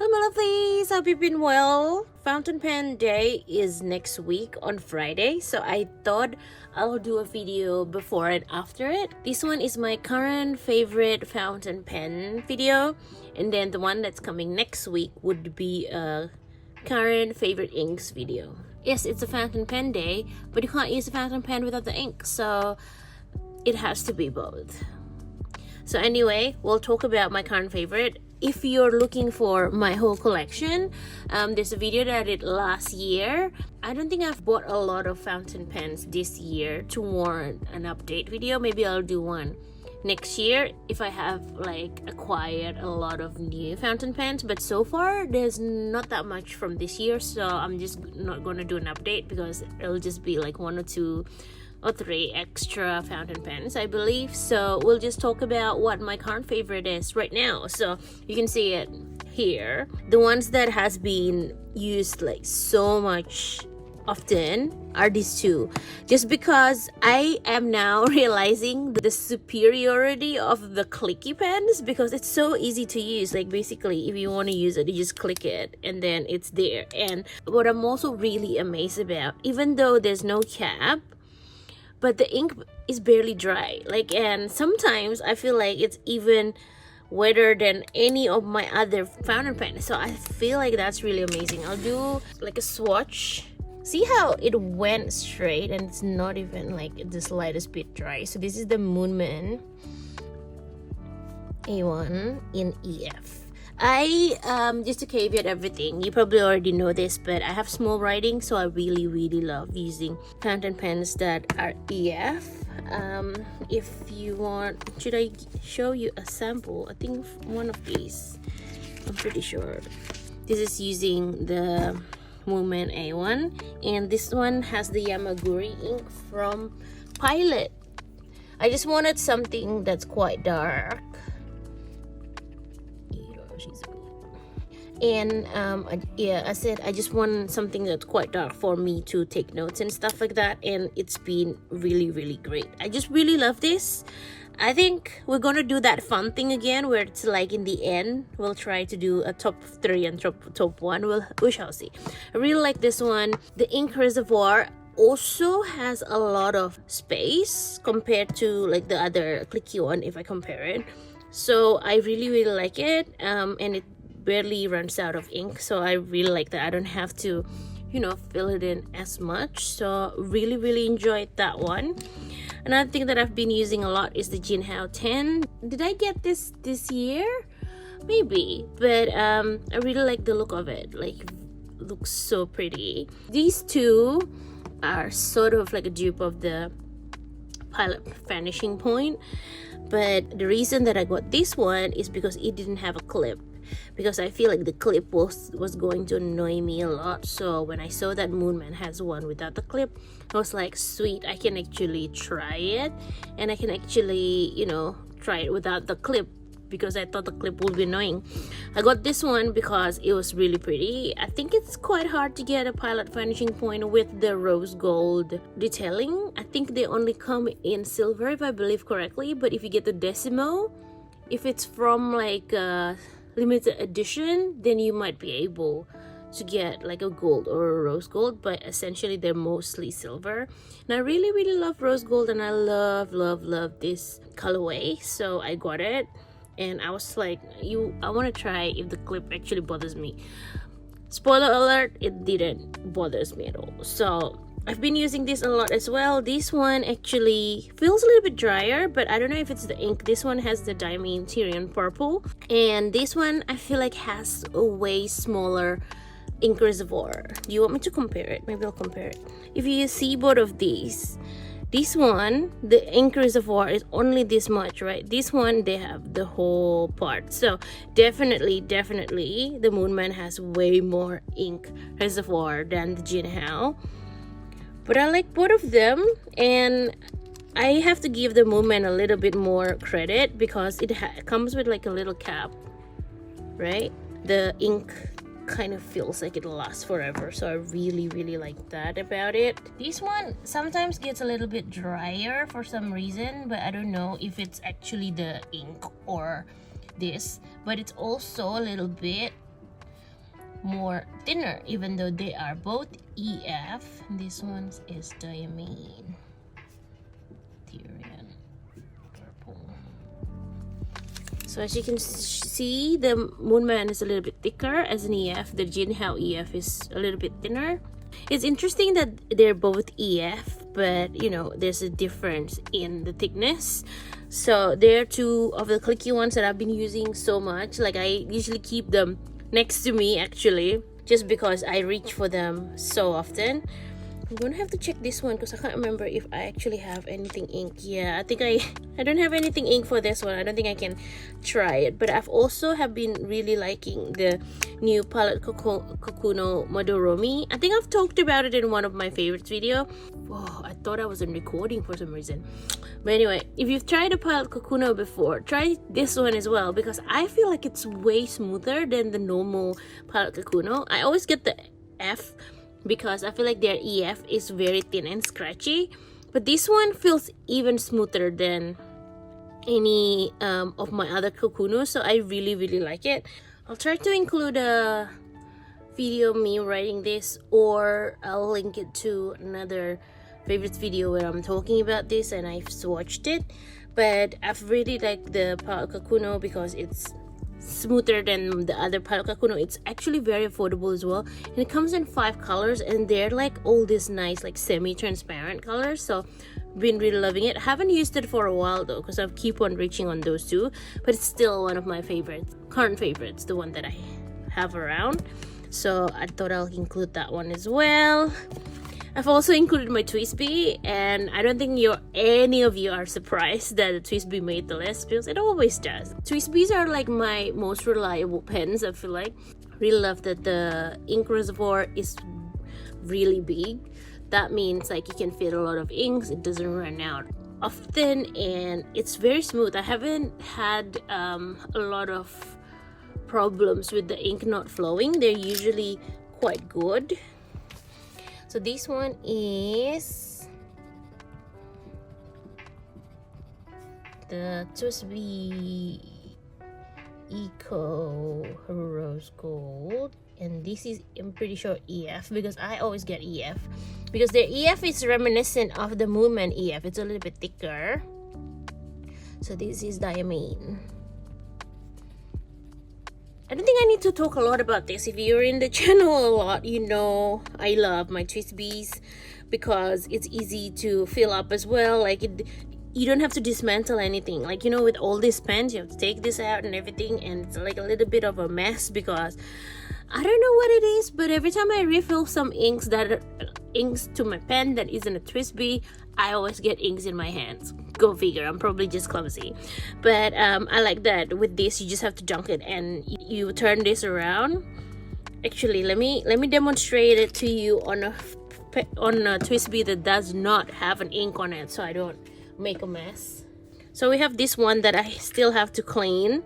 Hello my lovelies, hope you've been well. Fountain pen day is next week on Friday, so I thought I'll do a video before and after it. This one is my current favorite fountain pen video, and then the one that's coming next week would be a current favorite inks video. Yes, it's a fountain pen day, but you can't use a fountain pen without the ink, so it has to be both. So anyway, we'll talk about my current favorite. If you're looking for my whole collection, there's a video that I did last year. I don't think I've bought a lot of fountain pens this year to warrant an update video. Maybe I'll do one next year if I have like acquired a lot of new fountain pens, but so far there's not that much from this year, so I'm just not gonna do an update because it'll just be like 1 or 2 or 3 extra fountain pens, I believe. So we'll just talk about what my current favorite is right now. So you can see it here. The ones that has been used like so much often are these two, just because I am now realizing the superiority of the clicky pens, because it's so easy to use. Like basically if you want to use it, you just click it and then it's there. And what I'm also really amazed about, even though there's no cap, but the ink is barely dry, like, and sometimes I feel like it's even wetter than any of my other fountain pens. So I feel like that's really amazing. I'll do like a swatch. See how it went straight and it's not even like the slightest bit dry. So this is the Moonman A1 in EF. Just to caveat everything, you probably already know this, but I have small writing, so I really love using fountain pens that are EF. If you want, should I show you a sample? I think one of these, I'm pretty sure this is using the Moonman A1, and this one has the Yamaguri ink from Pilot. I just wanted something that's quite dark. And yeah, I said I just want something that's quite dark for me to take notes and stuff like that, and it's been really great. I just really love this. I think we're gonna do that fun thing again where it's like in the end we'll try to do a top 3 and top 1. We shall see. I really like this one. The ink reservoir also has a lot of space compared to like the other clicky one if I compare it. So I really like it, and it barely runs out of ink, so I really like that. I don't have to, fill it in as much. So really enjoyed that one. Another thing that I've been using a lot is the Jinhao 10. Did I get this year? Maybe, but I really like the look of it. Like, it looks so pretty. These two are sort of like a dupe of the Pilot Vanishing Point, but the reason that I got this one is because it didn't have a clip, because I feel like the clip was going to annoy me a lot. So when I saw that Moonman has one without the clip, I was like, sweet, I can actually try it, and I can actually try it without the clip, because I thought the clip would be annoying. I got this one because it was really pretty. I think it's quite hard to get a Pilot Vanishing Point with the rose gold detailing. I think they only come in silver if I believe correctly, but if you get the Decimo, if it's from like a limited edition, then you might be able to get like a gold or a rose gold, but essentially they're mostly silver. And I really love rose gold, and I love this colorway, so I got it. And I was like, I want to try if the clip actually bothers me. Spoiler alert, it didn't bother me at all. So I've been using this a lot as well. This one actually feels a little bit drier, but I don't know if it's the ink. This one has the Diamond Tyrian Purple, and this one I feel like has a way smaller ink reservoir. Do you want me to compare it? Maybe I'll compare it. If you see both of these, this one, the ink reservoir is only this much, right? This one, they have the whole part. So definitely the Moonman has way more ink reservoir than the Jinhao. But I like both of them, and I have to give the Moonman a little bit more credit because it comes with like a little cap, right? The ink kind of feels like it'll last forever, so I really like that about it. This one sometimes gets a little bit drier for some reason, but I don't know if it's actually the ink or this, but it's also a little bit more thinner, even though they are both EF. This one is diamine. Tyrian purple. So as you can see, the Moonman is a little bit thicker as an EF. The Jinhao EF is a little bit thinner. It's interesting that they're both EF, but you know, there's a difference in the thickness. So they're two of the clicky ones that I've been using so much. Like, I usually keep them next to me actually, just because I reach for them so often. I'm gonna have to check this one because I can't remember if I actually have anything ink. Yeah, I think I don't have anything ink for this one. I don't think I can try it. But I've also have been really liking the new palette Kakuno Madoromi. I think I've talked about it in one of my favorites video. Whoa, I thought I wasn't recording for some reason. But anyway, if you've tried a palette Kakuno before, try this one as well, because I feel like it's way smoother than the normal palette Kakuno. I always get the F because I feel like their EF is very thin and scratchy, but this one feels even smoother than any of my other Kakuno, so I really like it. I'll try to include a video of me writing this, or I'll link it to another favorites video where I'm talking about this and I've swatched it. But I've really liked the palette Kakuno because it's smoother than the other palette Kakuno. It's actually very affordable as well, and it comes in 5 colors, and they're like all these nice like semi-transparent colors. So been really loving it. I haven't used it for a while though, because I keep on reaching on those two, but it's still one of my favorites, current favorites, the one that I have around. So I thought I'll include that one as well. I've also included my TWSBI, and I don't think any of you are surprised that the TWSBI made the list, because it always does. TWSBIs are like my most reliable pens, I feel like. Really love that the ink reservoir is really big. That means like you can fit a lot of inks, it doesn't run out often, and it's very smooth. I haven't had a lot of problems with the ink not flowing. They're usually quite good. So this one is the TWSBI Eco Rose Gold, and this is, I'm pretty sure, EF, because I always get EF, because the EF is reminiscent of the Moonman EF. It's a little bit thicker. So this is diamine. I don't think I need to talk a lot about this. If you're in the channel a lot, you know I love my TWSBIs because it's easy to fill up as well. Like, you don't have to dismantle anything. Like, you know, with all these pens, you have to take this out and everything, and it's like a little bit of a mess because I don't know what it is, but every time I refill some inks to my pen that isn't a TWSBI, I always get inks in my hands. Go figure, I'm probably just clumsy. But I like that with this you just have to dunk it and you turn this around. Actually, let me demonstrate it to you on a TWSBI that does not have an ink on it, so I don't make a mess. So we have this one that I still have to clean,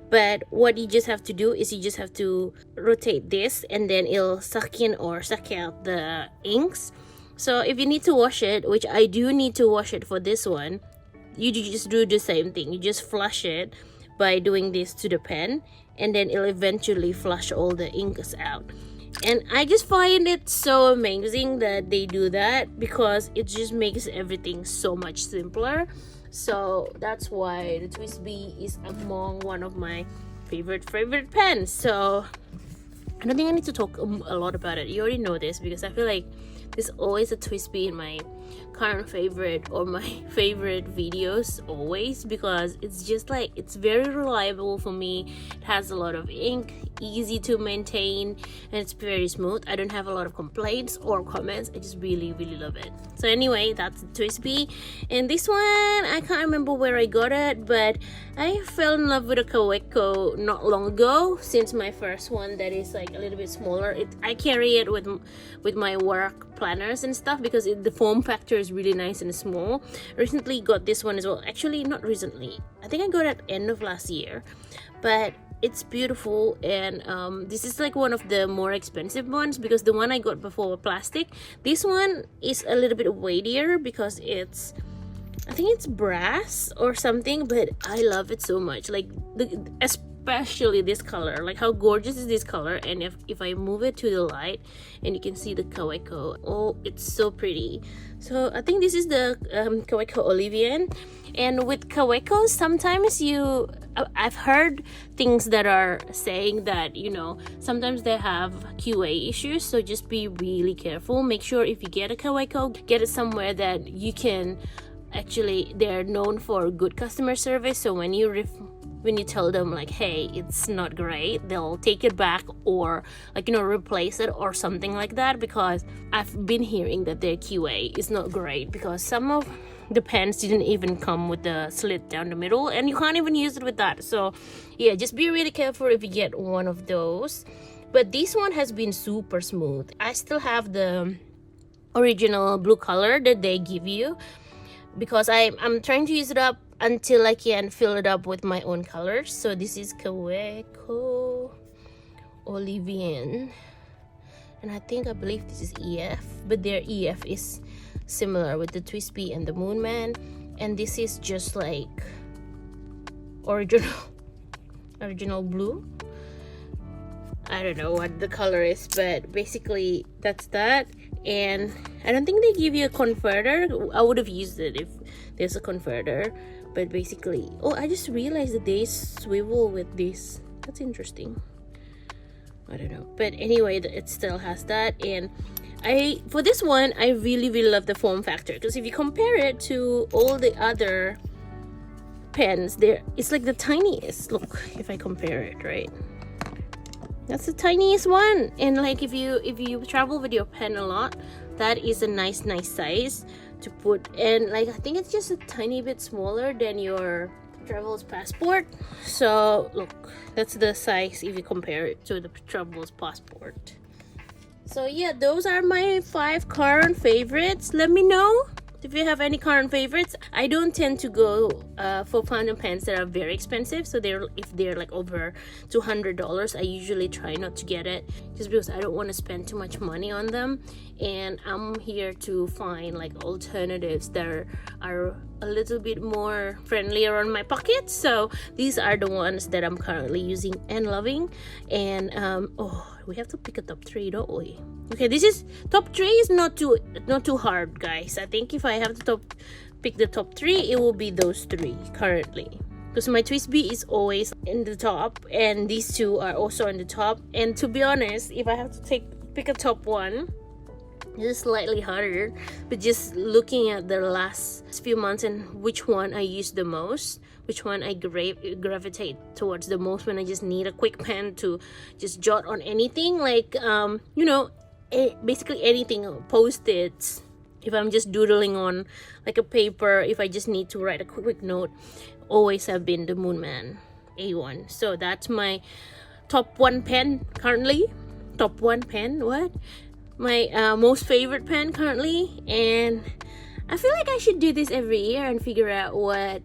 but what you just have to do is you just have to rotate this, and then it'll suck in or suck out the inks. So if you need to wash it, which I do need to wash it for this one, you just do the same thing. You just flush it by doing this to the pen, and then it'll eventually flush all the inks out. And I just find it so amazing that they do that, because it just makes everything so much simpler. So that's why the TWSBI is among one of my favorite pens. So I don't think I need to talk a lot about it. You already know this, because I feel like there's always a TWSBI in my current favorite or my favorite videos always, because it's just like, it's very reliable for me. It has a lot of ink, easy to maintain, and it's very smooth. I don't have a lot of complaints or comments. I just really love it. So anyway, that's the TWSBI. And this one, I can't remember where I got it, but I fell in love with a Kaweco not long ago, since my first one that is like a little bit smaller. I carry it with my work planners and stuff, because the form factor is really nice and small. Recently got this one as well. Actually, not recently, I think I got it end of last year, but it's beautiful. And this is like one of the more expensive ones, because the one I got before was plastic. This one is a little bit weightier because I think it's brass or something, but I love it so much. Like, especially this color. Like, how gorgeous is this color? And if I move it to the light, and you can see the Kaweco, oh, it's so pretty. So I think this is the Kaweco Olivian. And with Kaweco, sometimes I've heard things that are saying that, you know, sometimes they have QA issues, so just be really careful. Make sure if you get a Kaweco, get it somewhere that you can actually, they're known for good customer service. So when you tell them like, hey, it's not great, they'll take it back, or like, you know, replace it or something like that. Because I've been hearing that their QA is not great, because some of the pens didn't even come with the slit down the middle, and you can't even use it with that. So yeah, just be really careful if you get one of those. But this one has been super smooth. I still have the original blue color that they give you, because I'm trying to use it up until I can fill it up with my own colors. So this is Kaweco Olivian, and I believe this is EF, but their EF is similar with the TWSBI and the Moonman, and this is just like original blue. I don't know what the color is, but basically that's that. And I don't think they give you a converter. I would have used it if there's a converter, but basically, oh, I just realized that they swivel with this. That's interesting. I don't know, but anyway, it still has that. And for this one, I really love the form factor, because if you compare it to all the other pens, it's like the tiniest. Look, if I compare it, right, that's the tiniest one. And like, if you travel with your pen a lot, that is a nice size to put. And like, I think it's just a tiny bit smaller than your travel's passport. So look, that's the size if you compare it to the travel's passport. So yeah, those are my 5 current favorites. Let me know if you have any current favorites. I don't tend to go for fountain pens that are very expensive. So if they're like over $200, I usually try not to get it, just because I don't want to spend too much money on them. And I'm here to find like alternatives that are a little bit more friendlier on my pocket. So these are the ones that I'm currently using and loving. And oh, we have to pick a top 3, don't we? Okay, this is top 3 is not too hard, guys. I think if I have to pick the top 3, it will be those 3 currently, because my TWSBI is always in the top, and these 2 are also in the top. And to be honest, if I have to pick a top 1, it's slightly harder. But just looking at the last few months and which one I use the most, which one I gravitate towards the most when I just need a quick pen to just jot on anything, like you know, basically anything, post-its, if I'm just doodling on like a paper, if I just need to write a quick note, always have been the Moonman A1. So that's my top 1 pen currently. Top 1 pen, what? My most favorite pen currently. And I feel like I should do this every year and figure out what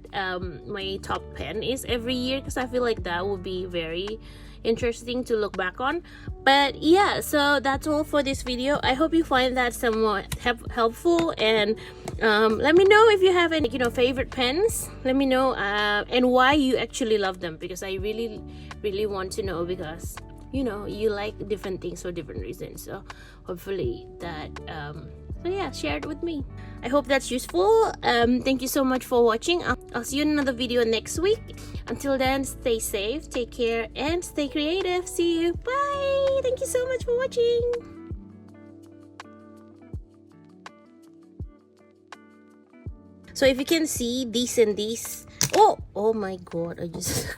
my top pen is every year, because I feel like that would be very interesting to look back on. But yeah, so that's all for this video. I hope you find that somewhat helpful. And let me know if you have any, you know, favorite pens. Let me know and why you actually love them, because I really want to know, because you know, you like different things for different reasons. So hopefully that so yeah, share it with me. I hope that's useful. Thank you so much for watching. I'll see you in another video next week. Until then, stay safe, take care, and stay creative. See you. Bye. Thank you so much for watching. So if you can see these and these, oh my god, I just